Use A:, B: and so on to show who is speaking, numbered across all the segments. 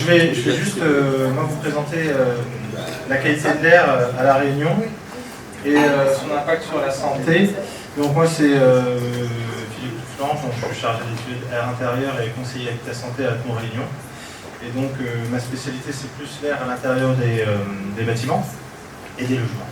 A: vais juste moi, vous présenter la qualité de l'air à La Réunion et son impact sur la santé. Donc moi c'est Philippe Flange, donc je suis chargé d'études air intérieur et conseiller Habitat Santé à Atmo Réunion. Et donc ma spécialité c'est plus l'air à l'intérieur des bâtiments et des logements.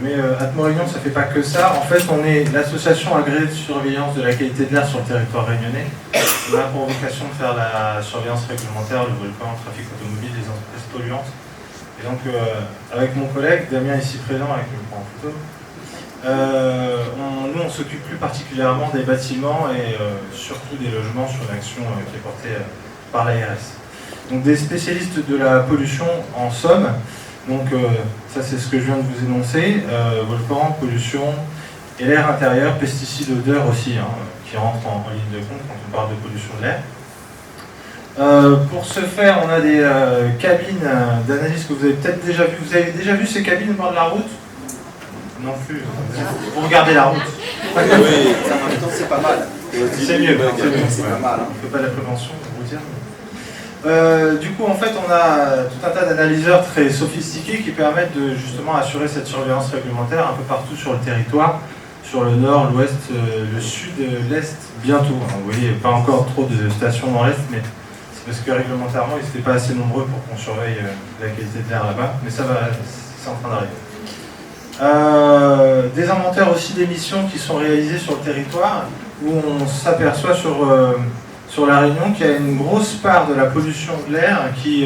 A: Mais Atmo Réunion ça fait pas que ça. En fait on est l'association agréée de surveillance de la qualité de l'air sur le territoire réunionnais. On a pour vocation de faire la surveillance réglementaire, le volcan, le trafic automobile, les entreprises polluantes. Et donc avec mon collègue Damien ici présent, avec le prend en photo, nous on s'occupe plus particulièrement des bâtiments et surtout des logements sur l'action qui est portée par l'ARS. Donc des spécialistes de la pollution en somme. Donc ça c'est ce que je viens de vous énoncer, volcan, pollution et l'air intérieur, pesticides, odeurs aussi, hein, qui rentrent en ligne de compte quand on parle de pollution de l'air. Pour ce faire, on a des cabines d'analyse que vous avez peut-être déjà vues. Vous avez déjà vu ces cabines au bord de la route? Non plus. Vous regardez la route.
B: Oui, en même temps c'est pas mal.
A: C'est mieux,
B: c'est pas mal.
A: On ne fait pas de la prévention, pour vous dire. Du coup, en fait, on a tout un tas d'analyseurs très sophistiqués qui permettent de justement assurer cette surveillance réglementaire un peu partout sur le territoire, sur le nord, l'ouest, le sud, l'est, bientôt. Vous voyez, pas encore trop de stations dans l'est, mais c'est parce que réglementairement, ils n'étaient pas assez nombreux pour qu'on surveille la qualité de l'air là-bas, mais ça va, c'est en train d'arriver. Des inventaires aussi d'émissions qui sont réalisés sur le territoire, où on s'aperçoit sur La Réunion qu'il y a une grosse part de la pollution de l'air qui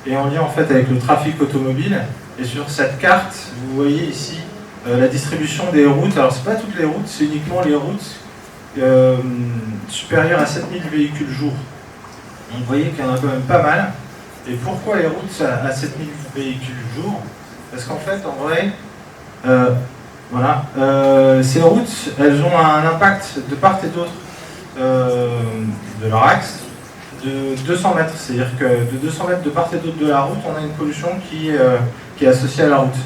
A: est en lien en fait avec le trafic automobile. Et sur cette carte, vous voyez ici la distribution des routes. Alors c'est pas toutes les routes, c'est uniquement les routes supérieures à 7000 véhicules jour. Donc vous voyez qu'il y en a quand même pas mal. Et pourquoi les routes à 7000 véhicules jour? Parce qu'en fait, en vrai, ces routes, elles ont un impact de part et d'autre de leur axe de 200 mètres. C'est-à-dire que de 200 mètres de part et d'autre de la route, on a une pollution qui est associée à la route.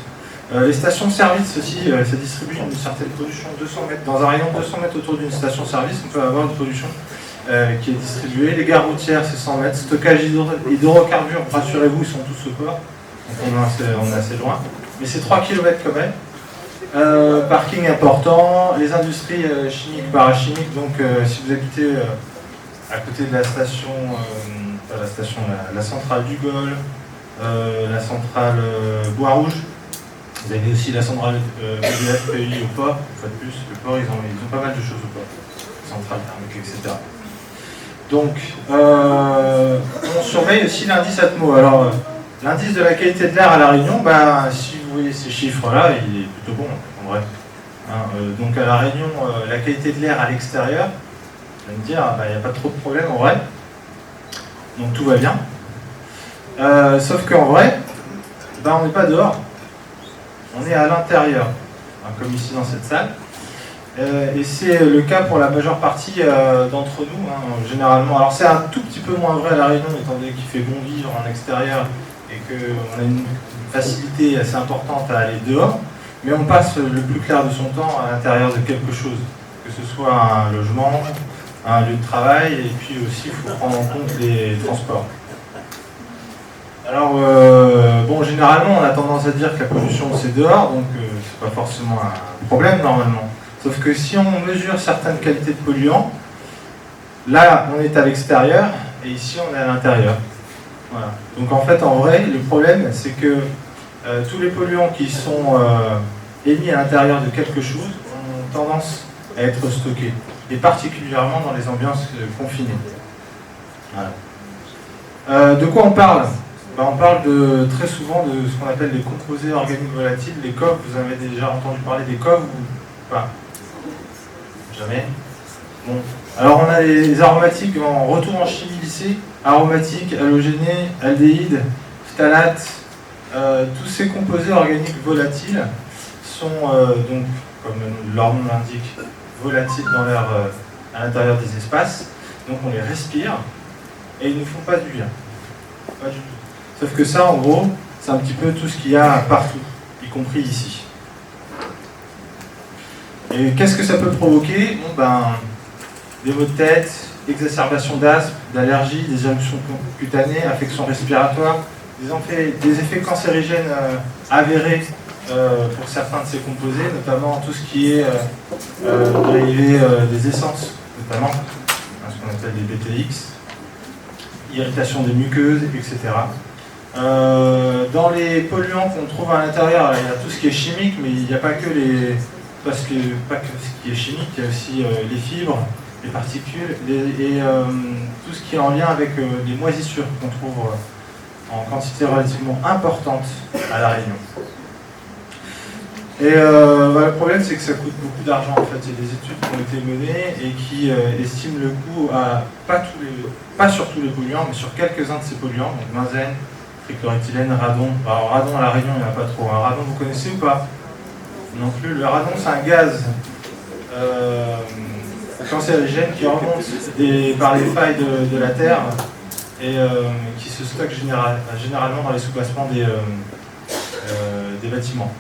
A: Les stations-service aussi, ça distribue une certaine pollution 200 mètres. Dans un rayon de 200 mètres autour d'une station-service, on peut avoir une pollution qui est distribuée. Les gares routières, c'est 100 mètres. Stockage d'hydrocarbures, rassurez-vous, ils sont tous au port. Donc on est assez loin. Mais c'est 3 km quand même. Parking important, les industries chimiques, parachimiques, donc si vous habitez à côté de la station, la centrale du Gol, la centrale Bois-Rouge, vous avez aussi la centrale EDF PI au port, une fois de plus, le port ils ont pas mal de choses au port, centrale thermique, etc. Donc on surveille aussi l'indice Atmo. Alors l'indice de la qualité de l'air à La Réunion, si vous voyez ces chiffres-là, il est plutôt bon en vrai. Donc à La Réunion, la qualité de l'air à l'extérieur, je vais me dire, il n'y a pas trop de problème en vrai. Donc tout va bien. Sauf qu'en vrai, on n'est pas dehors. On est à l'intérieur, comme ici dans cette salle. Et c'est le cas pour la majeure partie d'entre nous, généralement. Alors c'est un tout petit peu moins vrai à La Réunion, étant donné qu'il fait bon vivre en extérieur et qu'on a une facilité assez importante à aller dehors, mais on passe le plus clair de son temps à l'intérieur de quelque chose, que ce soit un logement, un lieu de travail, et puis aussi il faut prendre en compte les transports. Alors, généralement on a tendance à dire que la pollution c'est dehors, donc c'est pas forcément un problème normalement. Sauf que si on mesure certaines qualités de polluants, là on est à l'extérieur, et ici on est à l'intérieur. Voilà. Donc en fait, en vrai, le problème, c'est que tous les polluants qui sont émis à l'intérieur de quelque chose ont tendance à être stockés, et particulièrement dans les ambiances confinées. Voilà. De quoi on parle? On parle très souvent de ce qu'on appelle les composés organiques volatiles, les COV. Vous avez déjà entendu parler des COV ou pas? Jamais? Bon. Alors on a les aromatiques en retour en chimie lycée, aromatiques, halogénés, aldéhydes, phtalates, tous ces composés organiques volatiles sont donc, comme leur nom l'indique, volatiles dans l'air à l'intérieur des espaces, donc on les respire et ils ne font pas du bien. Pas du tout. Sauf que ça, en gros, c'est un petit peu tout ce qu'il y a partout, y compris ici. Et qu'est-ce que ça peut provoquer? Des maux de tête, exacerbation d'asthme, d'allergies, des éruptions cutanées, affections respiratoires, des effets cancérigènes avérés pour certains de ces composés, notamment tout ce qui est dérivé des essences, notamment ce qu'on appelle les BTX, irritation des muqueuses, etc. Dans les polluants qu'on trouve à l'intérieur, il y a tout ce qui est chimique, mais il n'y a pas que pas que ce qui est chimique, il y a aussi les fibres, les particules et tout ce qui est en lien avec les moisissures qu'on trouve en quantité relativement importante à La Réunion. Et le problème, c'est que ça coûte beaucoup d'argent. En fait, il y a des études qui ont été menées et qui estiment le coût à pas sur tous les polluants, mais sur quelques-uns de ces polluants, donc benzène, trichloroéthylène, radon. Alors radon à La Réunion, il n'y en a pas trop. Un radon, vous connaissez ou pas? Non plus. Le radon, c'est un gaz cancérigène qui remonte par les failles de la Terre et qui se stocke généralement dans les soubassements des bâtiments.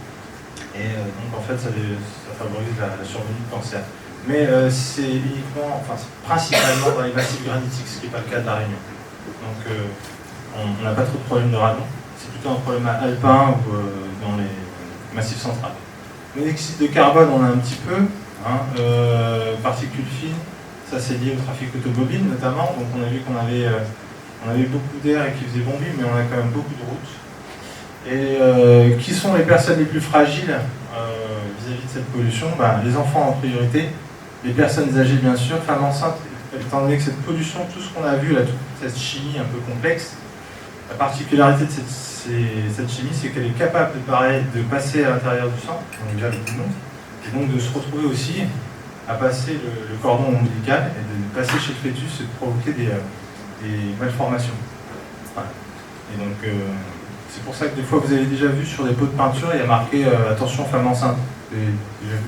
A: Et donc en fait ça favorise la survenue de cancer. Mais c'est principalement dans les massifs granitiques, ce qui n'est pas le cas de La Réunion. Donc on n'a pas trop de problème de radon, c'est plutôt un problème alpin ou dans les massifs centrales. Monoxyde de carbone, on a un petit peu, particules fines, ça c'est lié au trafic automobile notamment, donc on a vu qu'on avait beaucoup d'air et qui faisait bon vivre, mais on a quand même beaucoup de routes. Et qui sont les personnes les plus fragiles vis-à-vis de cette pollution? Les enfants en priorité, les personnes âgées bien sûr, femmes enceintes, étant donné que cette pollution, tout ce qu'on a vu là, toute cette chimie un peu complexe, la particularité de cette chimie, c'est qu'elle est capable de passer à l'intérieur du sang, donc déjà le poumon, et donc de se retrouver aussi à passer le cordon ombilical et de passer chez le fœtus et de provoquer des malformations. Voilà. Et donc c'est pour ça que des fois vous avez déjà vu sur des pots de peinture, il y a marqué attention femme enceinte. Vous avez déjà vu?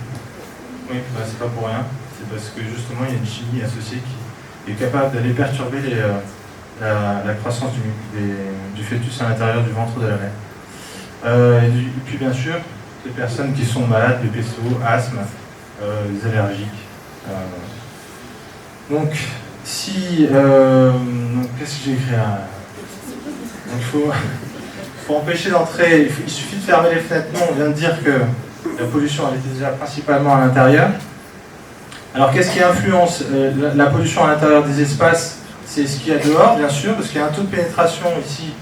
A: Oui, c'est pas pour rien. C'est parce que justement il y a une chimie associée qui est capable d'aller perturber la croissance du fœtus à l'intérieur du ventre de la mère. Et puis bien sûr, les personnes qui sont malades, les PCO, asthme, les allergiques. Donc, qu'est-ce que j'ai écrit là? Donc, il faut empêcher d'entrer, il suffit de fermer les fenêtres. Non, on vient de dire que la pollution elle était déjà principalement à l'intérieur. Alors qu'est-ce qui influence la pollution à l'intérieur des espaces? C'est ce qu'il y a dehors, bien sûr, parce qu'il y a un taux de pénétration ici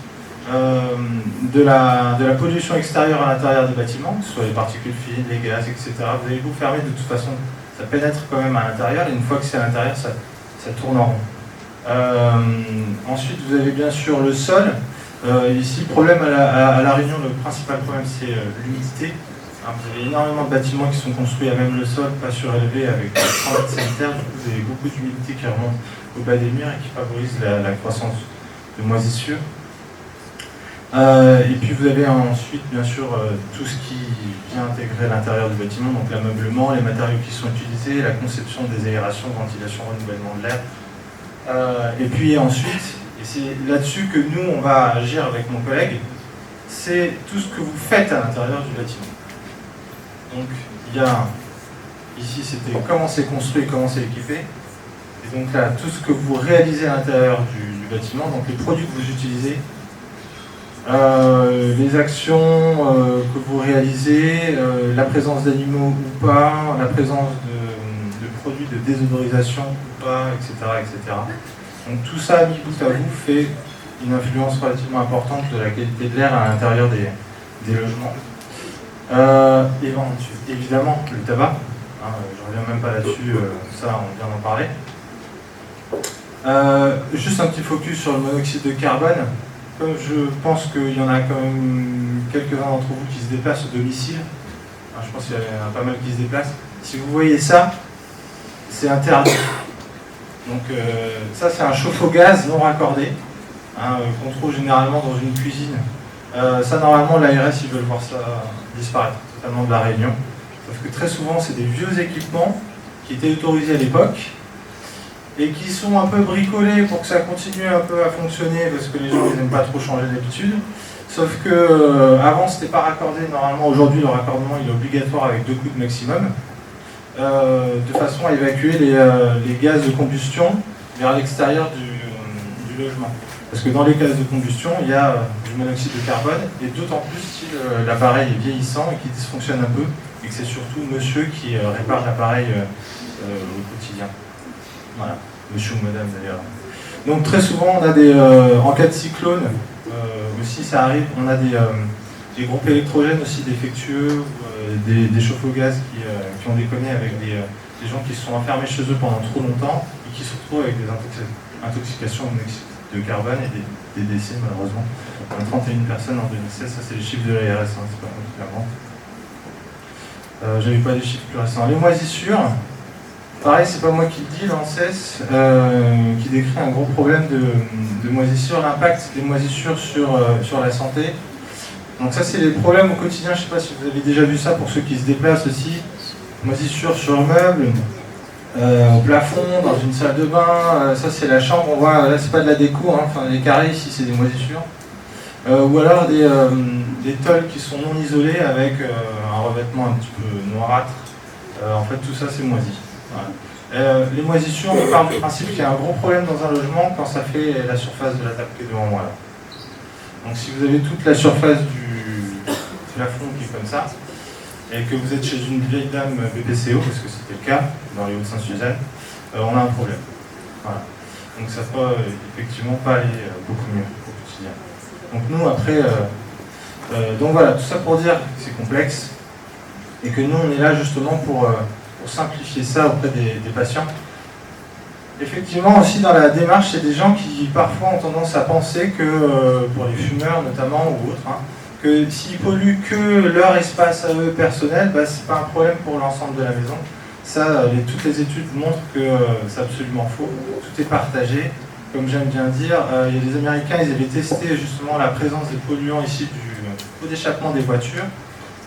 A: de la pollution extérieure à l'intérieur des bâtiments, que ce soit les particules fines, les gaz, etc. Vous avez beau fermer, de toute façon, ça pénètre quand même à l'intérieur, et une fois que c'est à l'intérieur, ça tourne en rond. Ensuite, vous avez bien sûr le sol. Ici, le problème à La Réunion, le principal problème, c'est l'humidité. Vous avez énormément de bâtiments qui sont construits à même le sol, pas surélevé, avec 30 mètres sanitaires. Du coup, vous avez beaucoup d'humidité qui remonte au bas des murs et qui favorise la croissance de moisissures. Et puis vous avez ensuite, bien sûr, tout ce qui vient intégrer l'intérieur du bâtiment, donc l'ameublement, les matériaux qui sont utilisés, la conception des aérations, ventilation, renouvellement de l'air. Et puis ensuite, et c'est là-dessus que nous, on va agir avec mon collègue, c'est tout ce que vous faites à l'intérieur du bâtiment. Donc, il y a, ici, c'était comment c'est construit, comment c'est équipé. Et donc là, tout ce que vous réalisez à l'intérieur du bâtiment, donc les produits que vous utilisez, les actions que vous réalisez, la présence d'animaux ou pas, la présence de produits de désodorisation ou pas, etc., etc. Donc tout ça, mis bout à bout, fait une influence relativement importante de la qualité de l'air à l'intérieur des logements. Et évidemment, le tabac, je reviens même pas là-dessus, ça on vient d'en parler. Juste un petit focus sur le monoxyde de carbone. Comme je pense qu'il y en a quand même quelques-uns d'entre vous qui se déplacent au domicile, je pense qu'il y en a pas mal qui se déplacent. Si vous voyez ça, c'est interdit. Donc ça c'est un chauffe-eau gaz non raccordé, qu'on trouve généralement dans une cuisine. Ça normalement l'ARS ils veulent voir ça disparaître totalement de La Réunion. Sauf que très souvent c'est des vieux équipements qui étaient autorisés à l'époque et qui sont un peu bricolés pour que ça continue un peu à fonctionner parce que les gens n'aiment pas trop changer d'habitude. Sauf que avant c'était pas raccordé normalement, aujourd'hui le raccordement il est obligatoire avec 2 coups de maximum. De façon à évacuer les gaz de combustion vers l'extérieur du logement. Parce que dans les gaz de combustion, il y a du monoxyde de carbone, et d'autant plus si l'appareil est vieillissant et qu'il dysfonctionne un peu, et que c'est surtout monsieur qui répare l'appareil au quotidien. Voilà, monsieur ou madame d'ailleurs. Donc très souvent, on a des, en cas de cyclone, aussi ça arrive, on a des groupes électrogènes aussi défectueux, des chauffe-eau gaz qui ont déconné avec des gens qui se sont enfermés chez eux pendant trop longtemps et qui se retrouvent avec des intoxications au monoxyde de carbone et des décès malheureusement. On a 31 personnes en 2016, ça c'est les chiffres de l'ARS, hein, c'est pas clairement. J'avais pas des chiffres plus récents. Les moisissures, pareil, c'est pas moi qui le dis, l'ANSES qui décrit un gros problème de moisissures, l'impact des moisissures sur la santé. Donc ça c'est les problèmes au quotidien, je sais pas si vous avez déjà vu ça pour ceux qui se déplacent aussi. Moisissures sur le meuble, au plafond, dans une salle de bain, ça c'est la chambre, on voit, là c'est pas de la déco, hein, enfin les carrés ici c'est des moisissures. Ou alors des tôles qui sont non isolées avec un revêtement un petit peu noirâtre. En fait tout ça c'est moisi. Voilà. Les moisissures, on part du principe qu'il y a un gros problème dans un logement quand ça fait la surface de la table qui est devant moi là. Donc si vous avez toute la surface du plafond qui est comme ça, et que vous êtes chez une vieille dame BPCO, parce que c'était le cas dans les Hauts-de-Saint-Suzanne, on a un problème. Voilà. Donc ça peut effectivement pas aller beaucoup mieux au quotidien. Donc nous après, donc voilà, tout ça pour dire que c'est complexe, et que nous on est là justement pour simplifier ça auprès des patients. Effectivement aussi dans la démarche, c'est des gens qui parfois ont tendance à penser que, pour les fumeurs notamment ou autres, hein, que s'ils polluent que leur espace à eux personnel, bah, c'est pas un problème pour l'ensemble de la maison. Ça, toutes les études montrent que c'est absolument faux. Tout est partagé. Comme j'aime bien dire, il y a des Américains, ils avaient testé justement la présence des polluants issus du pot d'échappement des voitures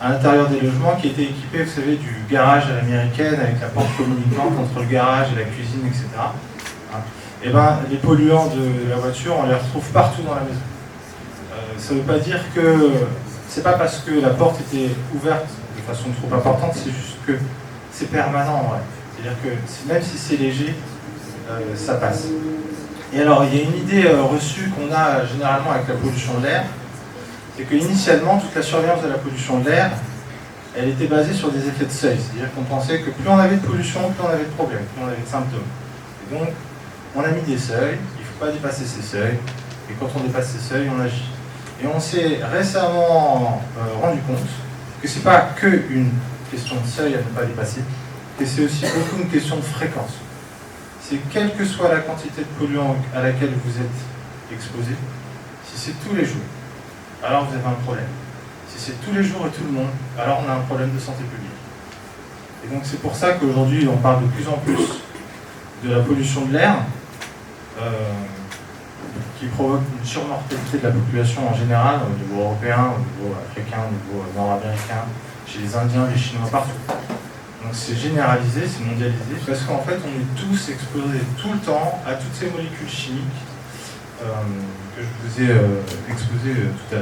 A: à l'intérieur des logements qui étaient équipés, vous savez, du garage à l'américaine avec la porte communicante entre le garage et la cuisine, etc. Et ben, les polluants de la voiture, on les retrouve partout dans la maison. Ça ne veut pas dire que c'est pas parce que la porte était ouverte de façon trop importante, c'est juste que c'est permanent en vrai. C'est-à-dire que même si c'est léger, ça passe. Et alors il y a une idée reçue qu'on a généralement avec la pollution de l'air, c'est qu'initialement toute la surveillance de la pollution de l'air, elle était basée sur des effets de seuil. C'est-à-dire qu'on pensait que plus on avait de pollution, plus on avait de problèmes, plus on avait de symptômes. Et donc on a mis des seuils, il ne faut pas dépasser ces seuils, et quand on dépasse ces seuils, on agit. Et on s'est récemment rendu compte que ce n'est pas qu'une question de seuil à ne pas dépasser, que c'est aussi beaucoup une question de fréquence. C'est quelle que soit la quantité de polluants à laquelle vous êtes exposé, si c'est tous les jours, alors vous avez un problème. Si c'est tous les jours et tout le monde, alors on a un problème de santé publique. Et donc c'est pour ça qu'aujourd'hui on parle de plus en plus de la pollution de l'air, qui provoque une surmortalité de la population en général, au niveau européen, au niveau africain, au niveau nord-américain, chez les Indiens, les Chinois, partout. Donc c'est généralisé, c'est mondialisé, parce qu'en fait on est tous exposés tout le temps à toutes ces molécules chimiques que je vous ai exposées tout à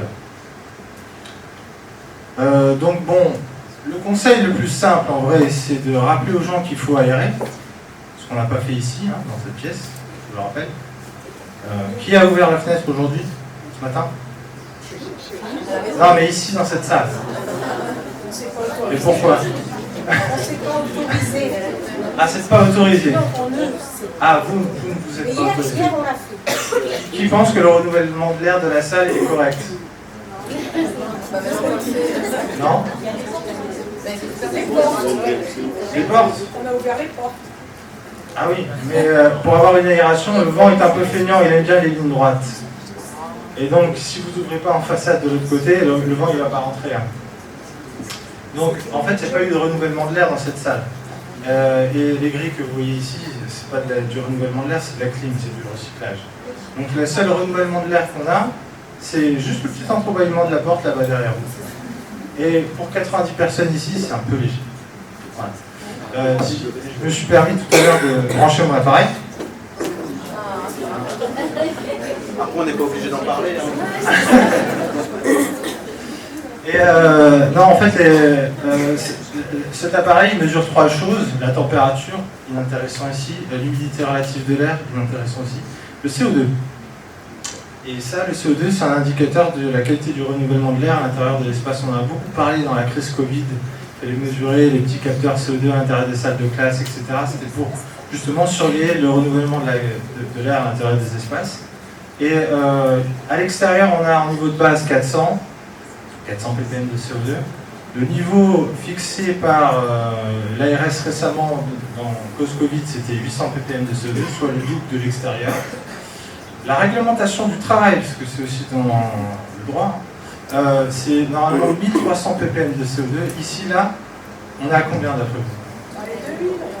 A: l'heure. Donc bon, le conseil le plus simple en vrai, c'est de rappeler aux gens qu'il faut aérer, ce qu'on n'a pas fait ici, hein, dans cette pièce, je le rappelle. Qui a ouvert la fenêtre aujourd'hui, ce matin? Non, mais ici, dans cette salle. Et pourquoi? Ah, c'est pas autorisé. Ah, vous ne êtes pas autorisé. Qui pense que le renouvellement de l'air de la salle est correct? Non? Les portes?
C: On a ouvert les portes.
A: Ah oui, mais pour avoir une aération, le vent est un peu feignant, il aime bien les lignes droites. Et donc, si vous n'ouvrez pas en façade de l'autre côté, le vent il ne va pas rentrer. Hein. Donc, en fait, il n'y a pas eu de renouvellement de l'air dans cette salle. Et les grilles que vous voyez ici, c'est pas du renouvellement de l'air, c'est de la clim, c'est du recyclage. Donc, le seul renouvellement de l'air qu'on a, c'est juste le petit entrebâillement de la porte là-bas derrière vous. Et pour 90 personnes ici, c'est un peu léger. Voilà. Je me suis permis tout à l'heure de brancher mon appareil.
B: Après, on n'est pas obligé d'en parler. Hein.
A: Et non, en fait, cet appareil mesure trois choses. La température, inintéressant ici. L'humidité relative de l'air, inintéressant aussi. Le CO2. Et ça, le CO2, c'est un indicateur de la qualité du renouvellement de l'air à l'intérieur de l'espace. On en a beaucoup parlé dans la crise Covid. Il fallait mesurer les petits capteurs CO2 à l'intérieur des salles de classe, etc. C'était pour justement surveiller le renouvellement de l'air à l'intérieur des espaces. Et à l'extérieur, on a un niveau de base 400 ppm de CO2. Le niveau fixé par l'ARS récemment dans cause Covid, c'était 800 ppm de CO2, soit le double de l'extérieur. La réglementation du travail, parce que c'est aussi dans le droit, c'est normalement 1300 ppm de CO2. Ici, là, on est à combien d'après vous?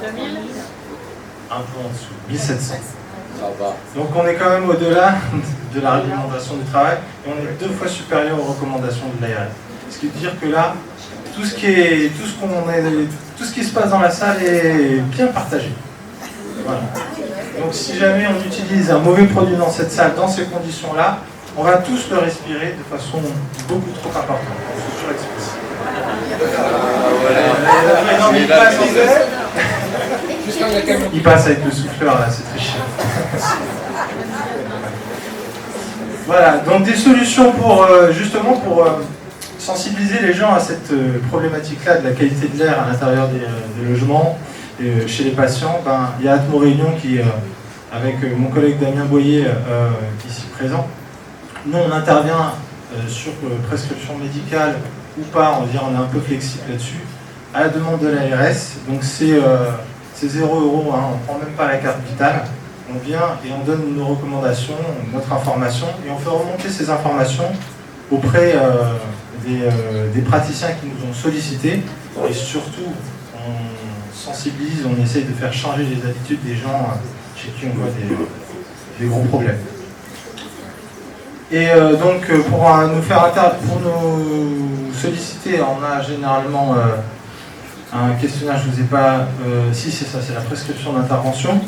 C: 2000.
A: Un peu en dessous, 1700. Donc on est quand même au-delà de la réglementation du travail et on est 2 fois supérieur aux recommandations de l'ARS. Ce qui veut dire que là, tout ce qui se passe dans la salle est bien partagé. Voilà. Donc si jamais on utilise un mauvais produit dans cette salle, dans ces conditions-là, on va tous le respirer de façon beaucoup trop importante. Je surexplique. Il passe avec le souffleur là, c'est très chiant. Voilà, donc des solutions pour justement pour sensibiliser les gens à cette problématique-là de la qualité de l'air à l'intérieur des logements et chez les patients. Il y a Atmo Réunion qui, avec mon collègue Damien Boyer, ici présent, nous on intervient sur prescription médicale ou pas, on va dire on est un peu flexible là-dessus, à la demande de l'ARS. Donc c'est 0 €, hein, on ne prend même pas la carte vitale. On vient et on donne nos recommandations, notre information, et on fait remonter ces informations auprès des praticiens qui nous ont sollicités, et surtout on sensibilise, on essaye de faire changer les habitudes des gens chez qui on voit des gros problèmes. Et donc pour nous solliciter, on a généralement un questionnaire, je ne vous ai pas... si c'est ça, c'est la prescription d'intervention.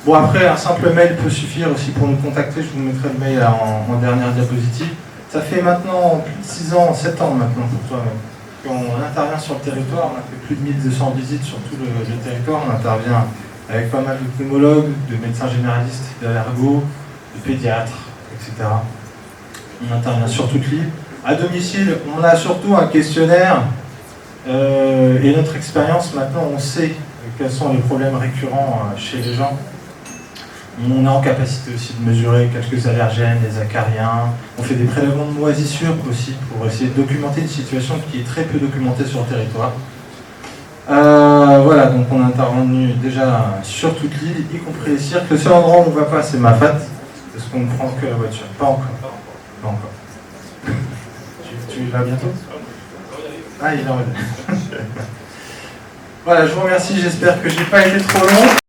A: Bon, après, un simple mail peut suffire aussi pour nous contacter. Je vous mettrai le mail en dernière diapositive. Ça fait maintenant plus de 6 ans, 7 ans maintenant pour toi même, qu'on intervient sur le territoire. On a fait plus de 1200 visites sur tout le territoire. On intervient avec pas mal de pneumologues, de médecins généralistes, d'allergos, de pédiatres, etc. On intervient sur toute l'île. À domicile, on a surtout un questionnaire et notre expérience, maintenant, on sait quels sont les problèmes récurrents chez les gens. On est en capacité aussi de mesurer quelques allergènes, les acariens. On fait des prélèvements de moisissures aussi pour essayer de documenter une situation qui est très peu documentée sur le territoire. Voilà, donc on a intervenu déjà sur toute l'île, y compris les cirques. Le seul endroit où on ne va pas, c'est Mafat, parce qu'on ne prend que la voiture. Pas encore. Pas encore. Tu y vas bientôt? Ah, il est en mode. Voilà, je vous remercie, j'espère que je n'ai pas été trop long.